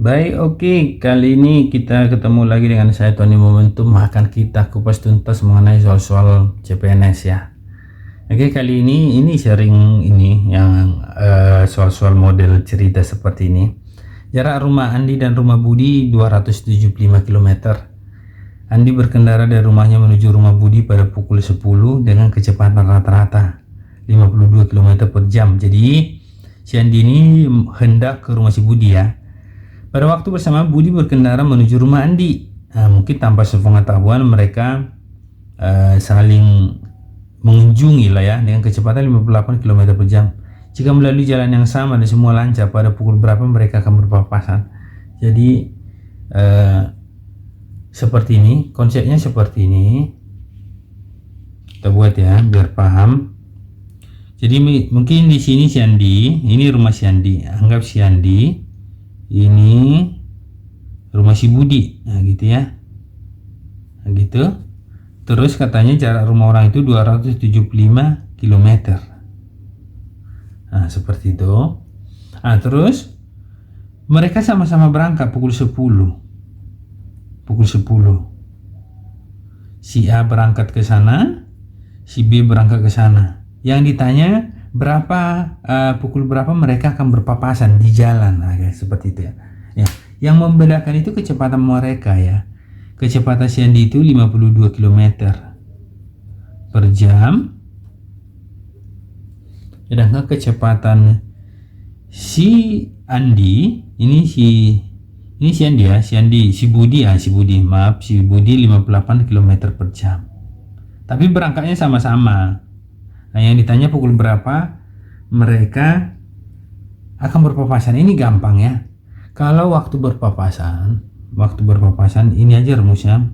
Baik, oke. Kali ini kita ketemu lagi dengan saya Tony Momentum, akan kita kupas tuntas mengenai soal-soal CPNS ya. Oke, kali ini sharing ini yang soal-soal model cerita seperti ini. Jarak rumah Andi dan rumah Budi 275 km. Andi berkendara dari rumahnya menuju rumah Budi pada pukul 10 dengan kecepatan rata-rata 52 km per jam. Jadi si Andi ini hendak ke rumah si Budi ya. Pada waktu bersama Budi berkendara menuju rumah Andi. Mungkin tanpa sepengetahuan mereka saling mengunjungi lah ya dengan kecepatan 58 km per jam. Jika melalui jalan yang sama dan semua lancar, pada pukul berapa mereka akan berpapasan? Jadi seperti ini, konsepnya seperti ini. Kita buat ya biar paham. Jadi mungkin di sini si Andi, ini rumah si Andi. Anggap si Andi, ini rumah si Budi, nah gitu ya, nah gitu. Terus katanya jarak rumah orang itu 275 km. Nah seperti itu. Nah terus mereka sama-sama berangkat pukul 10. Si A berangkat ke sana, si B berangkat ke sana. Yang ditanya pukul berapa mereka akan berpapasan di jalan, seperti itu ya. Yang membedakan itu kecepatan mereka ya. Kecepatan si Andi itu 52 km per jam, sedangkan kecepatan si Andi ini si Andi ya, si Budi 58 km per jam. Tapi berangkatnya sama-sama. Nah yang ditanya pukul berapa mereka akan berpapasan, ini gampang ya. Kalau waktu berpapasan ini aja rumusnya.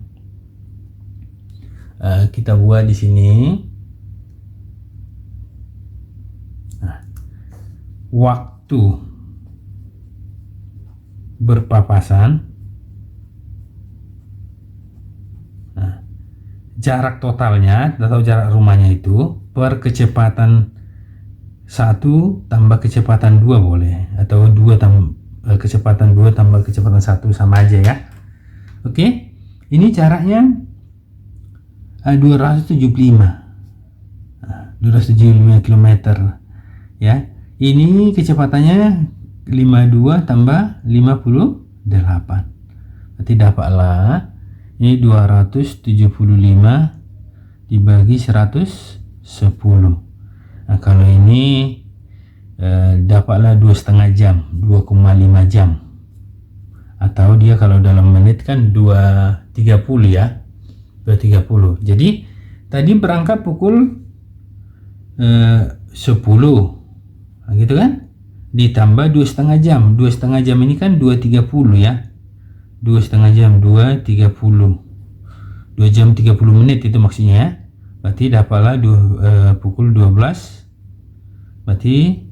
Kita buat di sini. Nah, waktu berpapasan, jarak totalnya atau jarak rumahnya itu per kecepatan 1 tambah kecepatan 2 boleh, atau kecepatan 2 tambah kecepatan 1 sama aja ya. Oke, ini jaraknya 275 km ya. Ini kecepatannya 52 tambah 58, berarti dapatlah ini 275 dibagi 110. Nah kalau ini dapatlah 2,5 jam, 2,5 jam, atau dia kalau dalam menit kan 2,30 ya, 2,30. Jadi tadi berangkat pukul 10, nah, gitu kan, ditambah 2,5 jam. 2,5 jam ini kan 2,30 ya, 2,5 jam 2,30, 2 jam 30 menit itu maksudnya ya. Berarti dapatlah pukul 12, berarti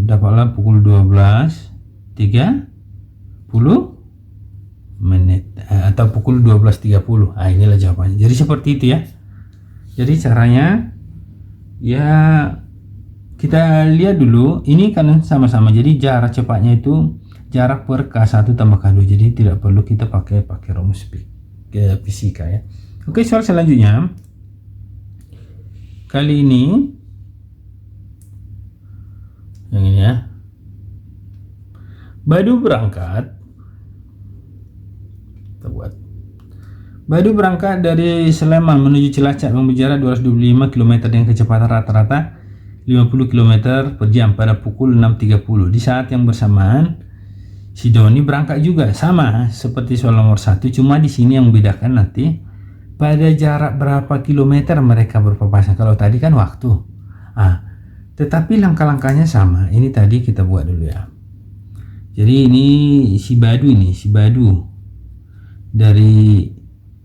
dapatlah pukul 12.30 menit, atau pukul 12.30. Inilah jawabannya. Jadi seperti itu ya. Jadi caranya ya kita lihat dulu, ini kan sama-sama. Jadi jarak cepatnya itu jarak per K1 tambah K2. Jadi tidak perlu kita pakai rumus fisika ya. Oke, soal selanjutnya. Kali ini yang ini ya. Badu berangkat. Kita buat. Badu berangkat dari Sleman menuju Cilacap yang berjarak 225 km dengan kecepatan rata-rata 50 km per jam pada pukul 6.30. Di saat yang bersamaan si Doni berangkat juga, sama seperti soal nomor 1, cuma di sini yang membedakan nanti pada jarak berapa kilometer mereka berpapasan. Kalau tadi kan waktu. Tetapi langkah-langkahnya sama. Ini tadi kita buat dulu ya. Jadi ini si Badu dari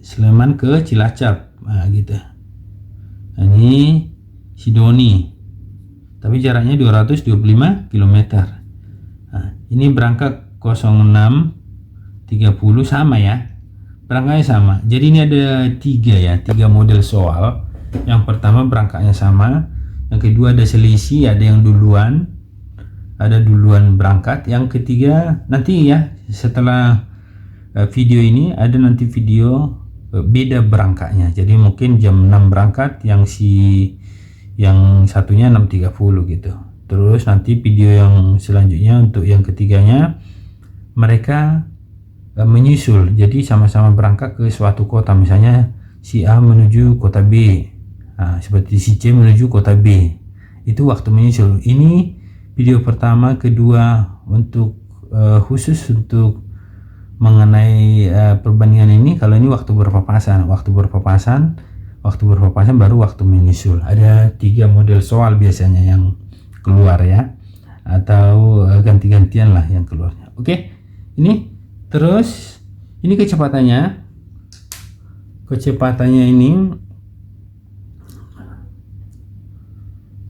Sleman ke Cilacap, gitu. Nah, ini si Doni, tapi jaraknya 225 km. Nah, ini berangkat 06.30 sama ya. Berangkatnya sama. Jadi ini ada 3 model soal. Yang pertama berangkatnya sama, yang kedua ada selisih, ada yang duluan, ada duluan berangkat, yang ketiga nanti ya setelah video ini ada nanti video beda berangkatnya. Jadi mungkin jam 6 berangkat, yang satunya 6.30 gitu. Terus nanti video yang selanjutnya untuk yang ketiganya mereka menyusul, jadi sama-sama berangkat ke suatu kota, misalnya si A menuju kota B, seperti si C menuju kota B, itu waktu menyusul. Ini video pertama, kedua untuk khusus untuk mengenai perbandingan ini. Kalau ini waktu berpapasan baru waktu menyusul. Ada 3 model soal biasanya yang keluar ya, atau ganti-gantian lah yang keluarnya. Oke, ini terus ini kecepatannya ini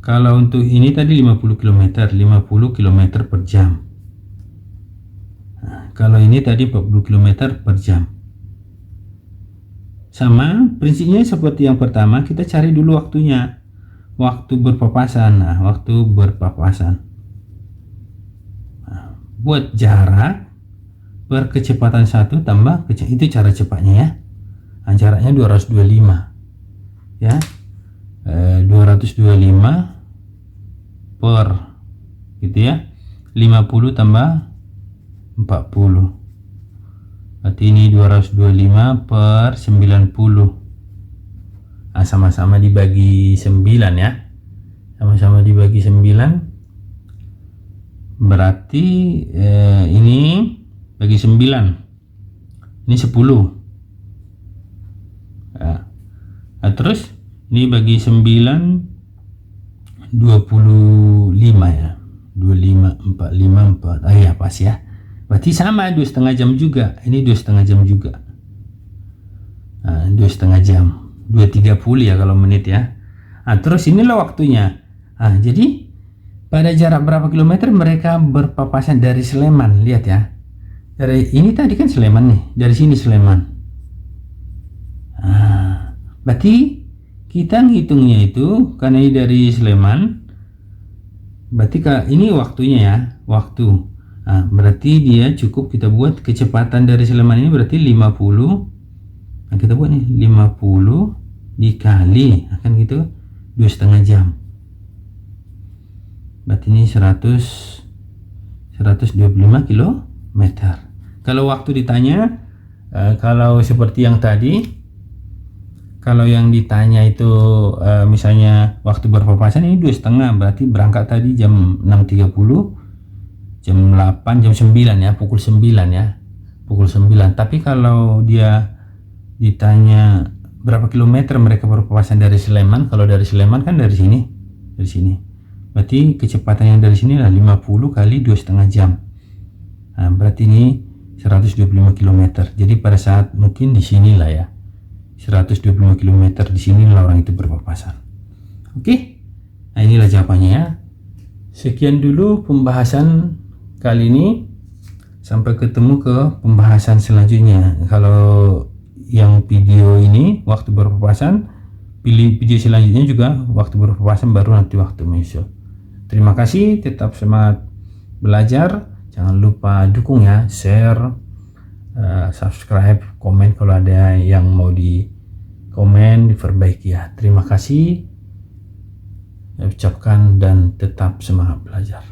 kalau untuk ini tadi 50 km per jam. Kalau ini tadi 40 km per jam. Sama prinsipnya seperti yang pertama, kita cari dulu waktunya, waktu berpapasan. Buat jarak per kecepatan 1 tambah itu cara cepatnya ya. Jaraknya 225 ya, 225 per gitu ya, 50 tambah 40, berarti ini 225 per 90. Sama-sama dibagi 9 ya, sama-sama dibagi 9, berarti ini bagi 9, ini 10 ya. Terus ini bagi 9 25 ya, 25 4 ya pas ya, berarti sama 2,5 jam juga. Ini 2,5 jam juga, 2,5 jam, 2.30 ya kalau menit ya. Terus inilah waktunya. Jadi pada jarak berapa kilometer mereka berpapasan dari Sleman. Lihat ya, dari ini tadi kan Sleman nih, dari sini Sleman. Berarti kita ngitungnya itu karena ini dari Sleman, berarti ini waktunya ya, waktu. Berarti dia cukup kita buat kecepatan dari Sleman ini berarti 50. Kita buat nih 50 dikali akan gitu 2,5 jam. Berarti ini 125 km. Kalau waktu ditanya, kalau seperti yang tadi, kalau yang ditanya itu misalnya waktu berpapasan ini 2,5, berarti berangkat tadi jam 6.30, jam 8, jam 9 ya, pukul 9 ya, pukul 9. Tapi kalau dia ditanya berapa kilometer mereka berpapasan dari Sleman, kalau dari Sleman kan dari sini, berarti kecepatan yang dari sini lah 50 kali 2,5 jam. Berarti ini 125 km. Jadi pada saat mungkin di sinilah ya, 125 km di sini orang itu berpapasan. Oke, nah inilah jawabannya ya. Sekian dulu pembahasan kali ini, sampai ketemu ke pembahasan selanjutnya. Kalau yang video ini waktu berpapasan, pilih video selanjutnya juga waktu berpapasan, baru nanti waktu menyusul. Terima kasih, tetap semangat belajar. Jangan lupa dukung ya, share, subscribe, komen kalau ada yang mau di komen, diperbaiki ya. Terima kasih, ucapkan dan tetap semangat belajar.